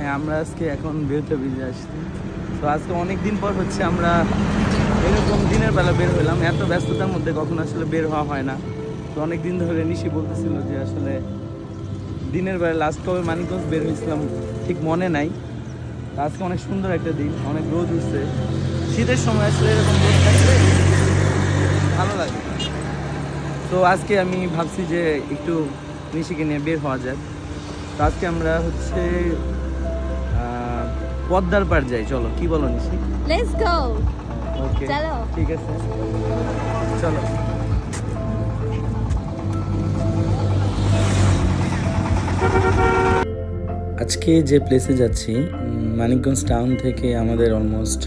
হ্যাঁ, আমরা আজকে এখন বেরোতে বেরিয়ে আসছি। তো আজকে অনেক দিন পর হচ্ছে আমরা এরকম দিনের বেলা বের হলাম। এত ব্যস্ততার মধ্যে কখন আসলে বের হওয়া হয় না। তো অনেক দিন ধরে নিশি বলতেছিল যে আসলে দিনের বেলা লাস্ট কবে মানিকগঞ্জ বের হয়েছিলাম ঠিক মনে নাই। আজকে অনেক সুন্দর একটা দিন, অনেক রোদ উঠছে। শীতের সময় আসলে এরকম রোদ থাকলে ভালো লাগে। তো আজকে আমি ভাবছি যে একটু নিশিকে নিয়ে বের হওয়া যায়। তো আজকে আমরা হচ্ছে পদ্মার পার যাই, চলো, কি বলো নিশি? Let's go. ওকে, চলো, ঠিক আছে, চলো। আজকে যে প্লেসে যাচ্ছি, মানিকগঞ্জ টাউন থেকে আমাদের অলমোস্ট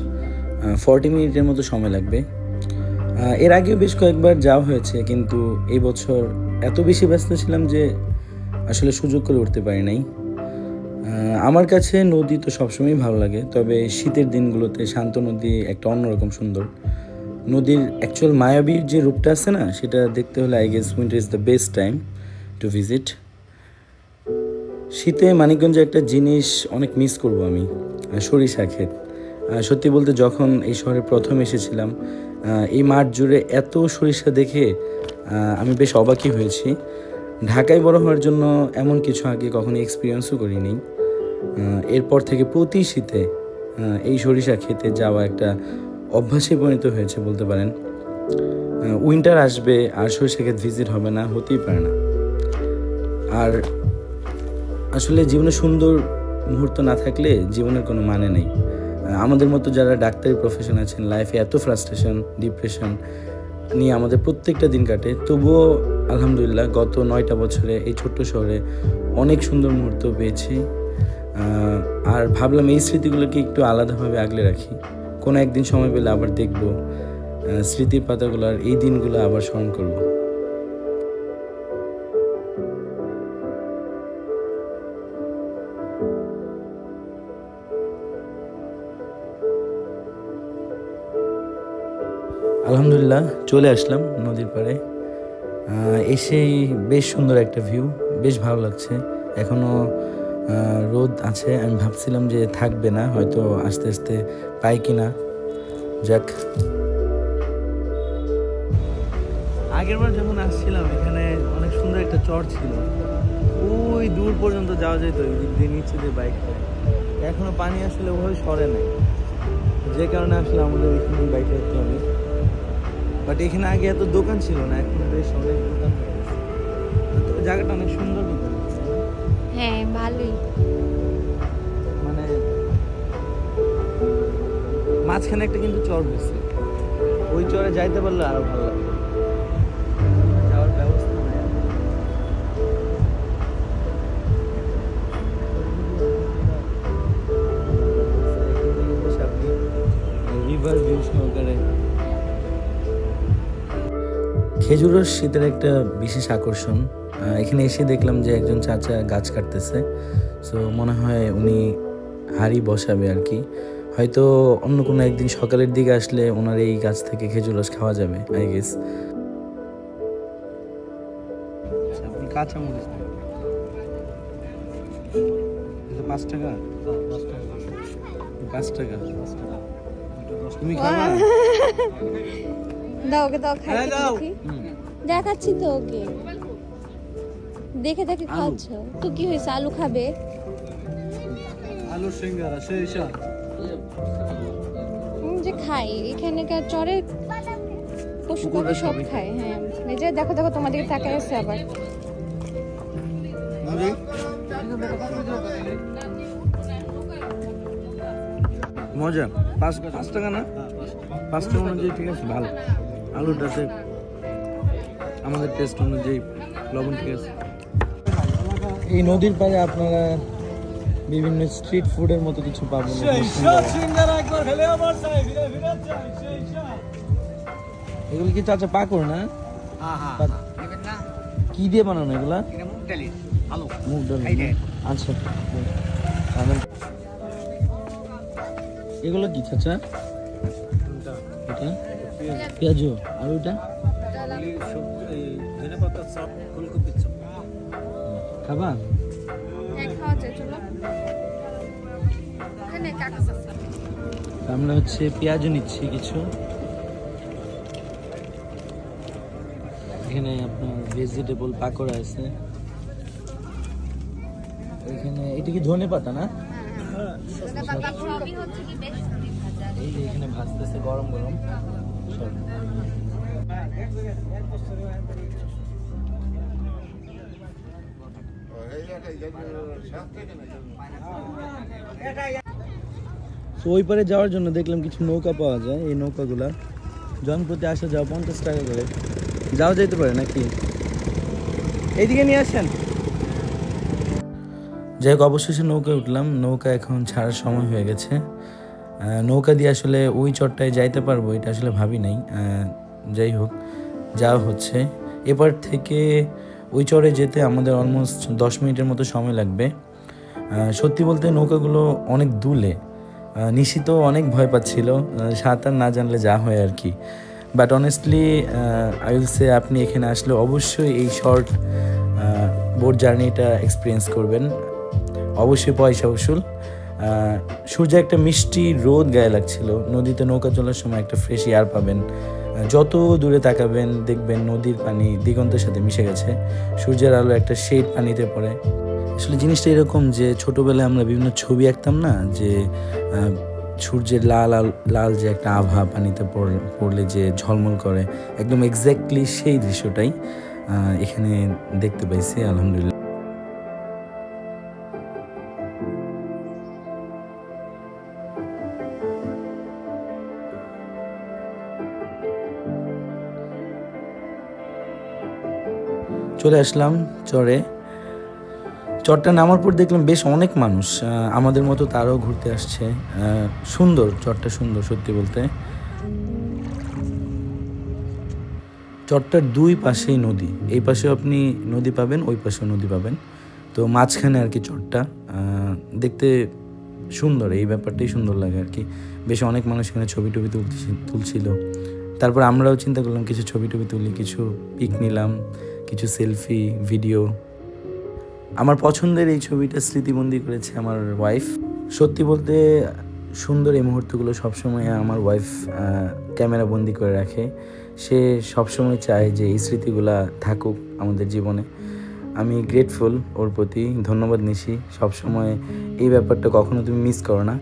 40 মিনিটের মতো সময় লাগবে। এর আগেও বেশ কয়েকবার যাওয়া হয়েছে, কিন্তু এই বছর এত বেশি ব্যস্ত ছিলাম যে আসলে সুযোগ করে উঠতে পারি নাই। আমার কাছে নদী তো সবসময়ই ভালো লাগে, তবে শীতের দিনগুলোতে শান্ত নদী একটা অন্যরকম সুন্দর। নদীর অ্যাকচুয়াল মায়াবীর যে রূপটা আছে না, সেটা দেখতে হলে I guess winter is the best time to visit. শীতে মানিকগঞ্জে একটা জিনিস অনেক মিস করব আমি, সরিষা ক্ষেত। সত্যি বলতে যখন এই শহরে প্রথম এসেছিলাম, এই মাঠ জুড়ে এত সরিষা দেখে আমি বেশ অবাকই হয়েছি। ঢাকায় বড় হওয়ার জন্য এমন কিছু আগে কখনো এক্সপিরিয়েন্সও করিনি। এরপর থেকে প্রতি শীতে এই সরিষা খেতে যাওয়া একটা অভ্যাসে পরিণত হয়েছে বলতে পারেন। উইন্টার আসবে আর সরিষা ক্ষেত ভিজিট হবে না, হতেই পারে না। আর আসলে জীবনে সুন্দর মুহূর্ত না থাকলে জীবনের কোনো মানে নেই। আমাদের মতো যারা ডাক্তারি প্রফেশন আছেন, লাইফে এত ফ্রাস্ট্রেশন, ডিপ্রেশন নিয়ে আমাদের প্রত্যেকটা দিন কাটে, তবুও আলহামদুলিল্লাহ গত 9টা বছরে এই ছোট্ট শহরে অনেক সুন্দর মুহূর্ত পেয়েছি। আর ভাবলাম এই স্মৃতিগুলোকে একটু আলাদাভাবে আগলে রাখি। কোনো একদিন সময় পেলে আবার দেখব, স্মৃতির পাতাগুলোর এই দিনগুলো আবার স্মরণ করব। আলহামদুলিল্লাহ চলে আসলাম নদীর পাড়ে। এসেই বেশ সুন্দর একটা ভিউ, বেশ ভালো লাগছে। এখনও রোদ আছে, আমি ভাবছিলাম যে থাকবে না, হয়তো আস্তে আস্তে পাই কিনা। যাক, আগেরবার যখন আসছিলাম এখানে অনেক সুন্দর একটা চর ছিল, ওই দূর পর্যন্ত যাওয়া যেত নিচে দিয়ে বাইক করে। এখনো পানি আসলে ওভাবে সরে নাই, যে কারণে আসলে আমাদের এখানে বাইক রাখতে হবে। বাট এখানে আগে এত দোকান ছিল না, এখন বেশ অনেক দোকান হয়ে গেছে। জায়গাটা অনেক সুন্দর দোকান, হ্যাঁ ভালোই। মানে মাঝখানে একটা কিন্তু চর হয়েছে, ওই চরে যাইতে পারলে আরো ভালো লাগবে। যাওয়ার ব্যবস্থা নাই। রিভার ভিউ সহকারে খেজুর রস শীতের একটা বিশেষ আকর্ষণ। এখানে এসে দেখলাম যে একজন চাচা গাছ কাটতেছে, সো মনে হয় উনি হাড়ি বসাবে আর কি। হয়তো অন্য কোনো একদিন সকালের দিকে আসলে ওনার এই গাছ থেকে খেজুর রস খাওয়া যাবে আই গেস। কাঁচা মরিচ 5 টাকা, 5 টাকা। তুমি খাবা? দাও ওকে, দাও খাই দেখি। দেখাচ্ছি তো ওকে, দেখে দেখে খাচ্ছ তো। কি হয়েছে, আলু খাবে? আলু সিঙ্গারা সরিষা যে খাই এখানকার চরের পশু পাখি সব খায়। হ্যাঁ, এই যে দেখো দেখো তোমাদেরকে তাকায় আছে আবার। মজা। 5 টাকা না? 5 টাকা অনুযায়ী ঠিক আছে, ভালো। আলুটাতে আমাদের টেস্ট অনুযায়ী লবণ ঠিক আছে। এই নদীর পাড়ে আপনারা বিভিন্ন স্ট্রিট ফুডের মতো কিছু পাবেন। এগুলো কি চাচা পাকড় না? কি দিয়ে বানানো এগুলা? মুগ ডাল। আচ্ছা, এগুলো কি চাচা? এটা পেঁয়াজ আর ওইটা খাবা? খাওয়া যায়, চলো। আমরা হচ্ছে পেঁয়াজও নিচ্ছি কিছু, এখানে আপনার ভেজিটেবল পাকোড়া আছে, এখানে এটা কি ধনে পাতা না? এই যে এখানে ভাজতেছে গরম গরম সব। তো ওই পারে যাওয়ার জন্য দেখলাম কিছু নৌকা পাওয়া যায়, এই নৌকাগুলা জনপ্রতি আসা যাওয়া 50 টাকা করে, যাওয়া যেতে পারে নাকি? এইদিকে নিয়ে আসেন। যাই হোক, অবশেষে নৌকায় উঠলাম। নৌকা এখন ছাড়ার সময় হয়ে গেছে। নৌকা দিয়ে আসলে ওই চরটায় যাইতে পারবো এটা আসলে ভাবি নাই। যাই হোক, যাওয়া হচ্ছে। এবার থেকে ওই চরে যেতে আমাদের অলমোস্ট 10 মিনিটের মতো সময় লাগবে। সত্যি বলতে নৌকাগুলো অনেক দূলে, নিশিত অনেক ভয় পাচ্ছিল, সাঁতার না জানলে যা হয় আর কি। But honestly I will say আপনি এখানে আসলে অবশ্যই এই শর্ট বোট জার্নিটা এক্সপিরিয়েন্স করবেন, অবশ্যই পয়সা উসুল। সূর্যে একটা মিষ্টি রোদ গায়ে লাগছিল, নদীতে নৌকা চলার সময় একটা ফ্রেশ এয়ার পাবেন। যত দূরে তাকাবেন দেখবেন নদীর পানি দিগন্তের সাথে মিশে গেছে, সূর্যের আলো একটা শেড পানিতে পড়ে। আসলে জিনিসটা এরকম যে ছোটোবেলায় আমরা বিভিন্ন ছবি আঁকতাম না, যে সূর্যের লাল লাল যে একটা আভা পানিতে পড়লে যে ঝলমল করে, একদম এক্স্যাক্টলি সেই দৃশ্যটাই এখানে দেখতে পাইছি আলহামদুলিল্লাহ। চলে আসলাম চরে। চরটা নামার পর দেখলাম বেশ অনেক মানুষ, আমাদের মতো তারাও ঘুরতে আসছে। সুন্দর, চরটা সুন্দর সত্যি বলতে। চরটার দুই পাশেই নদী, এই পাশেও আপনি নদী পাবেন, ওই পাশেও নদী পাবেন। তো মাঝখানে আর কি চরটা, দেখতে সুন্দর, এই ব্যাপারটাই সুন্দর লাগে আর কি। বেশ অনেক মানুষ এখানে ছবি টবি তুলছিল। তারপর আমরাও চিন্তা করলাম কিছু ছবি টবি তুলি, কিছু পিক নিলাম, কিছু সেলফি ভিডিও। আমার পছন্দের এই ছবিটা স্মৃতিবন্দি করেছে আমার ওয়াইফ। সত্যি বলতে সুন্দর এই মুহূর্তগুলো সবসময় আমার ওয়াইফ ক্যামেরা বন্দি করে রাখে। সে সবসময় চায় যে এই স্মৃতিগুলা থাকুক আমাদের জীবনে। আমি গ্রেটফুল ওর প্রতি, ধন্যবাদ নিশি। সবসময় এই ব্যাপারটা কখনো তুমি মিস করো না।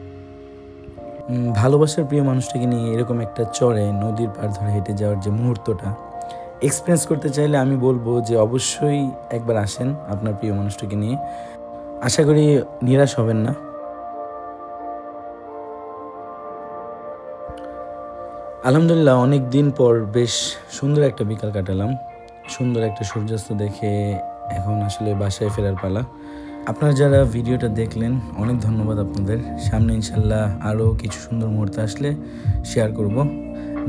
ভালোবাসার প্রিয় মানুষটাকে নিয়ে এরকম একটা চরে নদীর পাড় ধরে হেঁটে যাওয়ার যে মুহূর্তটা এক্সপিরিয়েন্স করতে চাইলে আমি বলবো যে অবশ্যই একবার আসেন আপনার প্রিয় মানুষটাকে নিয়ে। আশা করি নিরাশ হবেন না। আলহামদুলিল্লাহ, অনেক দিন পর বেশ সুন্দর একটা বিকাল কাটালাম। সুন্দর একটা সূর্যাস্ত দেখে এখন আসলে বাসায় ফেরার পালা। আপনারা যারা ভিডিওটা দেখলেন অনেক ধন্যবাদ আপনাদের। সামনে ইনশাল্লাহ আরও কিছু সুন্দর মুহূর্ত আসলে শেয়ার করব।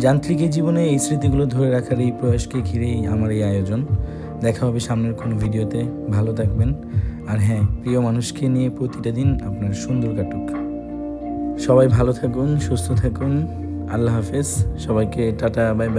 যান্ত্রিক এই জীবনে এই স্মৃতিগুলো ধরে রাখার এই প্রয়াসকে ঘিরেই আমার এই আয়োজন। দেখা হবে সামনের কোনো ভিডিওতে। ভালো থাকবেন, আর হ্যাঁ, প্রিয় মানুষকে নিয়ে প্রতিটা দিন আপনার সুন্দর কাটুক। সবাই ভালো থাকুন, সুস্থ থাকুন। আল্লাহ হাফেজ, সবাইকে টাটা, বাই বাই।